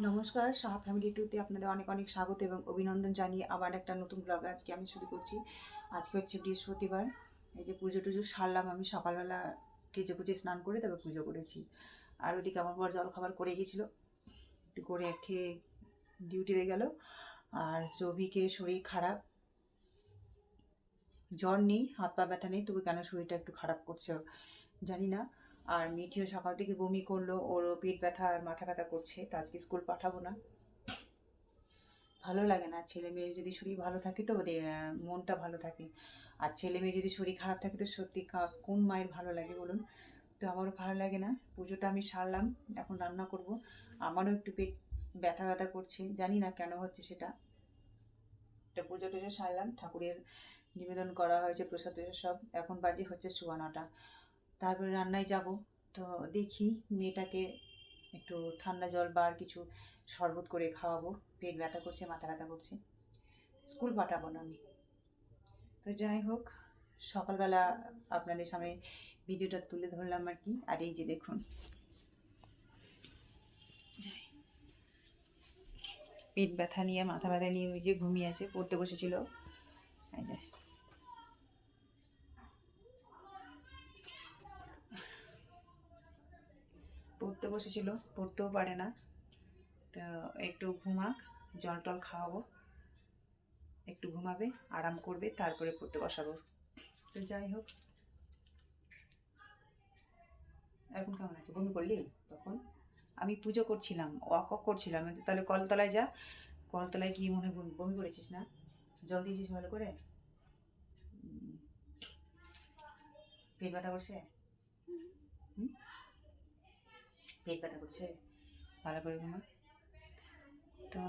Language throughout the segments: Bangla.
নমস্কার, সাহা ফ্যামিলি টুতে আপনাদের অনেক অনেক স্বাগত এবং অভিনন্দন জানিয়ে আবার একটা নতুন ব্লগ আজকে আমি শুরু করছি। আজকে হচ্ছে বৃহস্পতিবার। এই যে পুজো টুজো সারলাম, আমি সকালবেলা কেচে কুচে স্নান করে তারপর পুজো করেছি। আর ওদিকে আমার বর জলখাবার করে গেছিলো, করে খেয়ে ডিউটিতে গেল। আর সৌভিকের শরীর খারাপ, জ্বর নেই, হাত পা ব্যথা নেই, তবু কেন শরীরটা একটু খারাপ করছে জানি না। আর মিঠিও সকাল থেকে বমি করলো, ওরও পেট ব্যথা আর মাথা ব্যথা করছে, তো আজকে স্কুল পাঠাবো না। ভালো লাগে না, ছেলে মেয়ের যদি শরীর ভালো থাকে তো ওদের মনটা ভালো থাকে। আর ছেলে মেয়ে যদি শরীর খারাপ থাকে তো সত্যি কোন মায়ের ভালো লাগে বলুন? তো আমারও ভালো লাগে না। পুজোটা আমি সারলাম, এখন রান্না করব। আমারও একটু পেট ব্যথা ব্যথা করছে, জানি না কেন হচ্ছে সেটা। তো পুজো টুজো সারলাম, ঠাকুরের নিবেদন করা হয়েছে, প্রসাদ সব। এখন বাজে হচ্ছে 9:15। তারপরে রান্নায় যাব। তো দেখি মেয়েটাকে একটু ঠান্ডা জল বা আর কিছু শরবত করে খাওয়াবো, পেট ব্যথা করছে, মাথা ব্যথা করছে, স্কুল পাঠাবো না আমি। তো যাই হোক, সকালবেলা আপনাদের সামনে ভিডিওটা তুলে ধরলাম আর কি। আর এই যে দেখুন, যাই, পেট ব্যথা নিয়ে মাথা ব্যথা নিয়ে ওই যে ঘুমিয়ে আছে, পড়তে বসেছিল। এই যে পড়তে বসেছিল, পড়তেও পারে না। তো একটু ঘুমাক, জল টল খাওয়াবো, একটু ঘুমাবে, আরাম করবে, তারপরে পড়তে বসাবো। তো যাই হোক, এখন কেমন আছে? বমি করলি তখন? আমি পুজো করছিলাম, ওয়াক করছিলাম। তাহলে কলতলায় যা, কলতলায় গিয়ে মনে হয় বমি করেছিস না? জল দিয়েছিস ভালো করে? পেট ব্যথা করছে? পেট ব্যথা করছে, ভালো করে ঘুমা। তো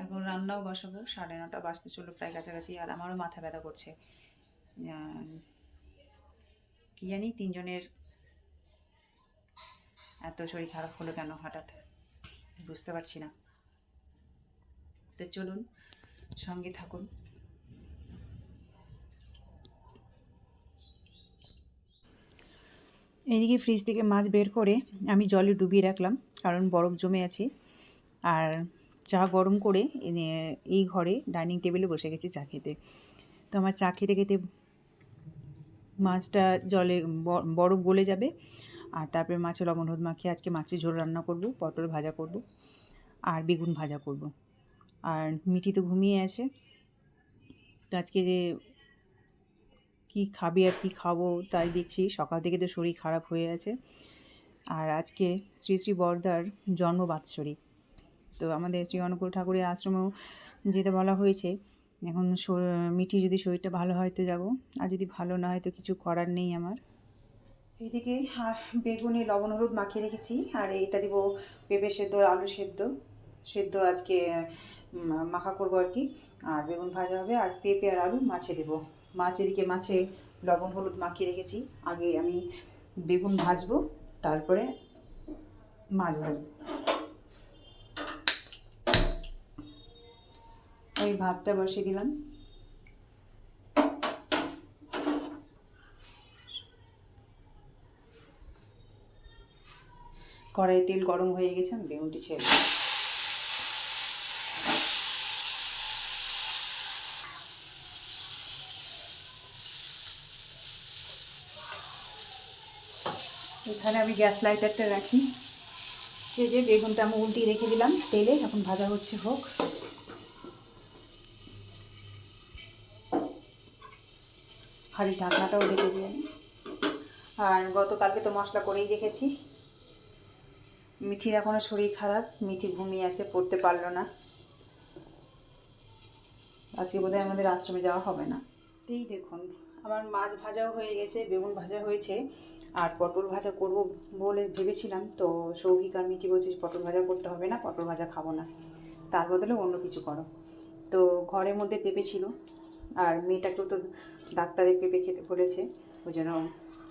এখন রান্নাও বসাবো, 9:30 বাজতে চললো প্রায় কাছাকাছি। আর আমারও মাথা ব্যথা করছে, কি জানি তিনজনের এত শরীর খারাপ হলো কেন হঠাৎ, বুঝতে পারছি না। তো চলুন, সঙ্গে থাকুন। এইদিকে ফ্রিজ থেকে মাছ বের করে আমি জলে ডুবিয়ে রাখলাম, কারণ বরফ জমে আছে। আর চা গরম করে এই ঘরে ডাইনিং টেবিলে বসে গেছি চা খেতে। তো আমার চা খেতে খেতে মাছটা জলে বরফ গলে যাবে। আর তারপরে মাছে লবণ হলুদ মাখিয়ে আজকে মাছের ঝোল রান্না করব, পটল ভাজা করব, আর বেগুন ভাজা করব। আর মিঠি তো ঘুমিয়ে আছে। তো আজকে যে কী খাবে আর কী খাবো তাই দেখছি, সকাল থেকে তো শরীর খারাপ হয়ে আছে। আর আজকে শ্রী শ্রী বরদার জন্মবাৎসরিক, তো আমাদের শ্রী অনুকূল ঠাকুরের আশ্রমেও যেতে বলা হয়েছে। এখন মিঠি যদি শরীরটা ভালো হয় তো যাবো, আর যদি ভালো না হয় তো কিছু করার নেই আমার। এদিকে বেগুনে লবণ হলুদ মাখিয়ে রেখেছি, আর এটা দিব পেঁপে সেদ্ধ, আলু সেদ্ধ সেদ্ধ আজকে মাখা করবো আর কি। আর বেগুন ভাজা হবে, আর পেঁপে আর আলু মাছে দেবো। মাছ এদিকে মাছে লবণ হলুদ মাখিয়ে রেখেছি, আগে আমি বেগুন ভাজবো, তারপরে মাছ ভাজবো। ওই ভাতটা বসিয়ে দিলাম। কড়াইয়ে তেল গরম হয়ে গেছে, আমি বেগুনটি ছেড়ে দিই। এখানে আমি গ্যাস লাইটারটা রাখি। এই যে বেগুনটা আমি উল্টিয়ে রেখে দিলাম তেলে, এখন ভাজা হচ্ছে, হোক। খালি ঢাকনাটাও ঢেকে দিয়ে আমি। আর গতকালকে তো মশলা করেই রেখেছি। মিঠির এখনও শরীর খারাপ, মিঠি ঘুমিয়ে আছে, পড়তে পারলো না। আজকে বোধহয় আমাদের আশ্রমে যাওয়া হবে না। এই দেখুন, আমার মাছ ভাজাও হয়ে গেছে, বেগুন ভাজা হয়েছে, আর পটল ভাজা করব বলে ভেবেছিলাম। তো সৌভিক আর মিঠি বলছে পটল ভাজা করতে হবে না, পটল ভাজা খাবো না, তার বদলে অন্য কিছু করো। তো ঘরের মধ্যে পেঁপে ছিল, আর মেয়েটাকেও তো ডাক্তারের পেঁপে খেতে বলেছে, ওই জন্য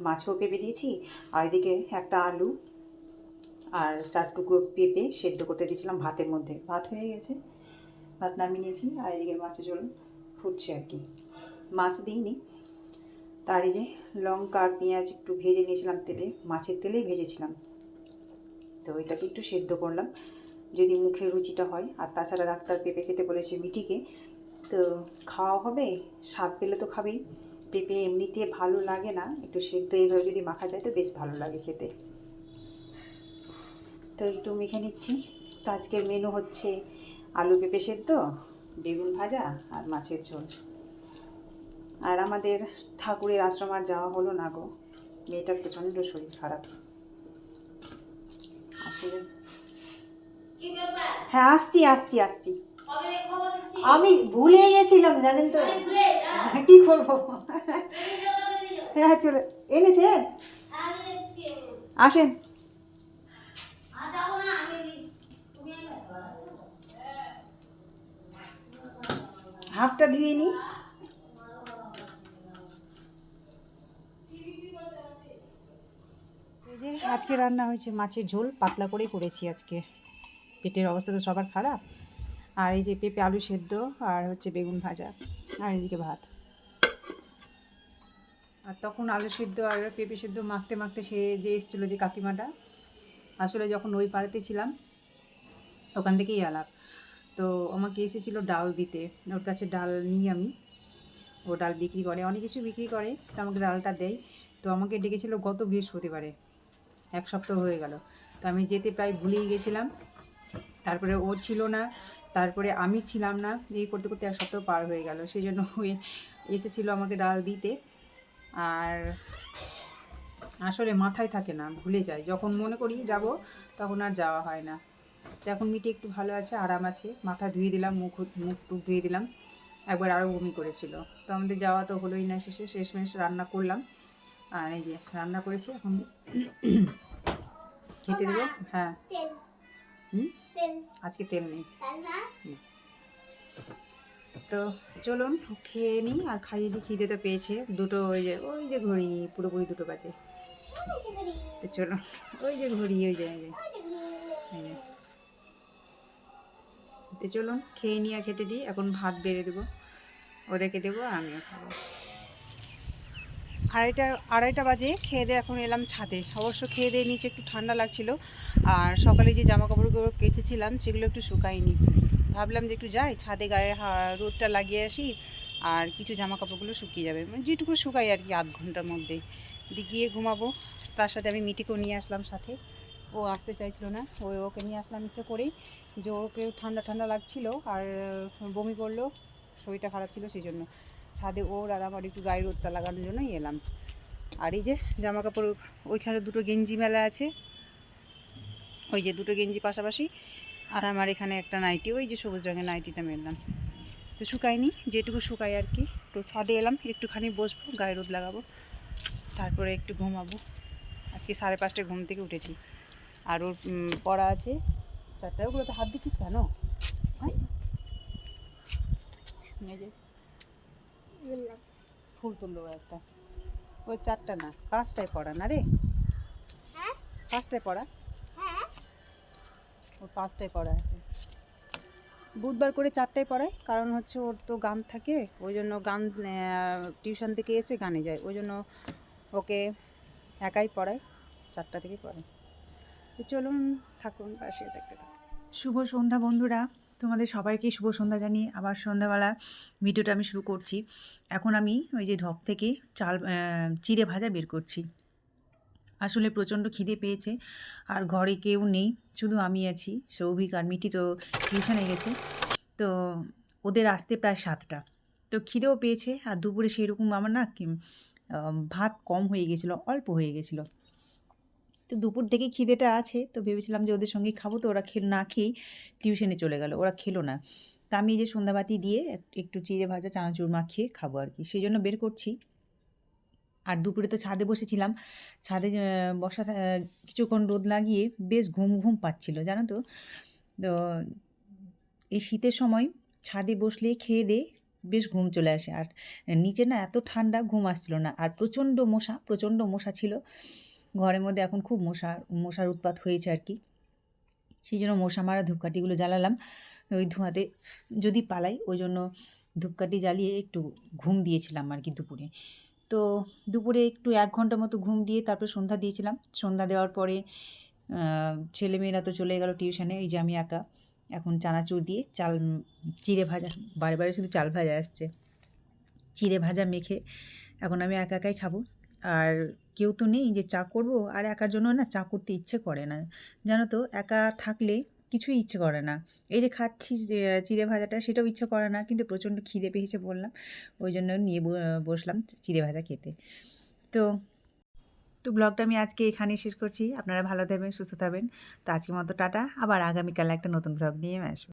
মাছও পেঁপে দিয়েছি। আর এদিকে একটা আলু আর 4 টুকরো পেঁপে সেদ্ধ করতে দিয়েছিলাম ভাতের মধ্যে। ভাত হয়ে গেছে, ভাত নামিয়ে নিয়েছি। আর এদিকে মাছের ঝোল ফুটছে আর কি, মাছ দিইনি। তার এই যে লঙ্কা আর পেঁয়াজ একটু ভেজে নিয়েছিলাম তেলে, মাছের তেলেই ভেজেছিলাম। তো এটাকে একটু সেদ্ধ করলাম, যদি মুখের রুচিটা হয়। আর তাছাড়া ডাক্তার পেঁপে খেতে বলেছে মিটিকে, তো খাওয়া হবে, স্বাদ পেলে তো খাবেই। পেঁপে এমনিতে ভালো লাগে না, একটু সেদ্ধ এইভাবে যদি মাখা যায় তো বেশ ভালো লাগে খেতে। তো একটু মেখে নিচ্ছি। তো আজকের মেনু হচ্ছে আলু পেঁপে সেদ্ধ, বেগুন ভাজা আর মাছের ঝোল। আর আমাদের ঠাকুরের আশ্রম আর যাওয়া হলো না গো, মেয়েটার প্রচণ্ড শরীর খারাপ। আসলে হ্যাঁ, আসছি আসছি আসছি। আমি ভুলে গেছিলাম জানেন তো, কি করবো। হ্যাঁ চলে এনেছেন, আসেন। হাতটা ধুয়ে নি। এই যে আজকে রান্না হয়েছে মাছের ঝোল, পাতলা করেই করেছি আজকে, পেটের অবস্থা তো সবার খারাপ। আর এই যে পেঁপে আলু সেদ্ধ, আর হচ্ছে বেগুন ভাজা, আর এদিকে ভাত। আর তখন আলু সিদ্ধ আর পেঁপে সিদ্ধ মাখতে মাখতে সে যে এসেছিলো যে কাকিমাটা, আসলে যখন ওই পাড়াতে ছিলাম ওখান থেকেই আলাপ, তো আমাকে এসেছিলো ডাল দিতে। ওর কাছে ডাল নিই আমি, ও ডাল বিক্রি করে, অনেক কিছু বিক্রি করে, তো আমাকে ডালটা দেয়। তো আমাকে ডেকেছিলো গত বৃহস্পতিবারে, 1 সপ্তাহ হয়ে গেল। তো আমি যেতে প্রায় ভুলেই গেছিলাম, তারপরে ও ছিল না, তারপরে আমি ছিলাম না, এই করতে করতে 1 সপ্তাহ পার হয়ে গেল। সেই জন্য ওই এসেছিলো আমাকে ডাল দিতে। আর আসলে মাথায় থাকে না, ভুলে যাই, যখন মনে করি যাব তখন আর যাওয়া হয় না। তো এখন মিটি একটু ভালো আছে, আরাম আছে, মাথা ধুয়ে দিলাম, মুখ টুক ধুয়ে দিলাম, একবার আরও বমি করেছিল। তো আমাদের যাওয়া তো হলোই না, শেষমেশ রান্না করলাম। আর এই যে রান্না করেছি, এখন খেতে দেবো। হ্যাঁ, আজকে তেল নেই। তো চলুন খেয়ে নিই আর খাইয়ে দিই, খিদে তো পেয়েছে। দুটো ওই যে ঘড়ি পুরোপুরি 2 বাজে। তো চলুন, ওই যে ঘড়ি, ওই যে তো চলুন খেয়ে নিয়ে খেতে দিই। এখন ভাত বেড়ে দেবো, ওদেরকে দেবো আর আমিও খাবো। আড়াইটা বাজে খেয়ে দিয়ে এখন এলাম ছাদে। অবশ্য খেয়ে দিয়ে নিচে একটু ঠান্ডা লাগছিল, আর সকালে যে জামা কাপড়গুলো কেচেছিলাম সেগুলো একটু শুকায়নি। ভাবলাম যে একটু যাই ছাদে, গায়ে রোদটা লাগিয়ে আসি, আর কিছু জামা কাপড়গুলো শুকিয়ে যাবে, মানে যেটুকু শুকাই আর কি, 1/2 ঘন্টার মধ্যে গিয়ে ঘুমাবো। তার সাথে আমি মিটিকেও নিয়ে আসলাম সাথে, ও আসতে চাইছিল না, ওকে নিয়ে আসলাম ইচ্ছে করেই, যে ওকে ঠান্ডা ঠান্ডা লাগছিল আর বমি করলো, শরীরটা খারাপ ছিল, সেই জন্য ছাদে ওর আর আমার একটু গায়ে রোদটা লাগানোর জন্যই এলাম। আর এই যে জামা কাপড়, ওইখানে 2টো গেঞ্জি মেলা আছে, ওই যে 2টো গেঞ্জি পাশাপাশি, আর আমার এখানে একটা নাইটি, ওই যে সবুজ রঙের নাইটিটা মেললাম। তো শুকায়নি, যেটুকু শুকাই আর কি। তো ছাদে এলাম, একটুখানি বসবো, গায়ে রোদ লাগাবো, তারপরে একটু ঘুমাবো। আজকে 5:30টায় ঘুম থেকে উঠেছি, আর ওর পড়া আছে 4টায়। ওগুলোতে হাত দিচ্ছিস কেন? এই যে ফুল তুললো একটা, ওই 4টা না 5টায় পড়া না রে, 5টায় পড়া, ওর 5টায় পড়া আছে। বুধবার করে 4টায় পড়ায়, কারণ হচ্ছে ওর তো গান থাকে, ওই জন্য গান টিউশন থেকে এসে গানে যায়, ওই জন্য ওকে একাই পড়ায়, 4টা থেকে পড়ায়। তো চলুন থাকুন, পাশে দেখতে থাকুন। শুভ সন্ধ্যা বন্ধুরা, তোমাদের সবাইকে শুভ সন্ধ্যা জানিয়ে আবার সন্ধ্যাবেলা ভিডিওটা আমি শুরু করছি। এখন আমি ওই যে ঢপ থেকে চাল চিড়ে ভাজা বের করছি। আসলে প্রচণ্ড খিদে পেয়েছে, আর ঘরে কেউ নেই, শুধু আমি আছি। সৌভিক আর মিটি তো টিউশনে গেছে, তো ওদের আসতে প্রায় 7টা। তো খিদেও পেয়েছে, আর দুপুরে সেই রকম আমার না ভাত কম হয়ে গেছিলো, অল্প হয়ে গেছিলো। তো দুপুর থেকে খিদেটা আছে, তো ভেবেছিলাম যে ওদের সঙ্গেই খাবো, তো ওরা না খেয়েই টিউশনে চলে গেল, ওরা খেলো না। তা আমি এই যে সন্ধ্যাবাতি দিয়ে একটু চিড়ে ভাজা চানাচুর মাখিয়ে খাবো আর কি, সেই জন্য বের করছি। আর দুপুরে তো ছাদে বসেছিলাম, ছাদে বসা কিছুক্ষণ রোদ লাগিয়ে বেশ ঘুম ঘুম পাচ্ছিল জানো তো। তো এই শীতের সময় ছাদে বসলে খেয়ে দিয়ে বেশ ঘুম চলে আসে, আর নিচে না এত ঠান্ডা, ঘুম আসছিল না। আর প্রচণ্ড মশা ছিল ঘরের মধ্যে, এখন খুব মশার উৎপাত হয়েছে আর কি, সেই জন্য মশা মারা ধূপকাঠিগুলো জ্বালালাম, ওই ধোঁয়াতে যদি পালাই, ওই জন্য ধূপকাঠি জ্বালিয়ে একটু ঘুম দিয়েছিলাম আর কি দুপুরে। তো দুপুরে একটু 1 ঘন্টা মতো ঘুম দিয়ে তারপরে সন্ধ্যা দিয়েছিলাম। সন্ধ্যা দেওয়ার পরে ছেলেমেয়েরা তো চলে গেল টিউশনে, এই যে আমি একা এখন চানাচুর দিয়ে চাল চিড়ে ভাজা, বারে বারে শুধু চাল ভাজা আসছে, চিড়ে ভাজা মেখে এখন আমি একা একাই খাবো। আর কেউ তো নেই যে চা করব, আর একার জন্য না চা করতে ইচ্ছে করে না, জানো তো, একা থাকলে কিছুই ইচ্ছে করে না। এই যে খাচ্ছি যে চিড়ে ভাজাটা, সেটাও ইচ্ছে করে না, কিন্তু প্রচণ্ড খিদে পেয়েছে বললাম, ওই জন্য নিয়ে বসলাম চিড়ে ভাজা খেতে। তো তো ব্লগটা আমি আজকে এখানেই শেষ করছি। আপনারা ভালো থাকবেন, সুস্থ থাকবেন। তো আজকের মতো টাটা, আবার আগামীকাল একটা নতুন ব্লগ নিয়ে আসবো।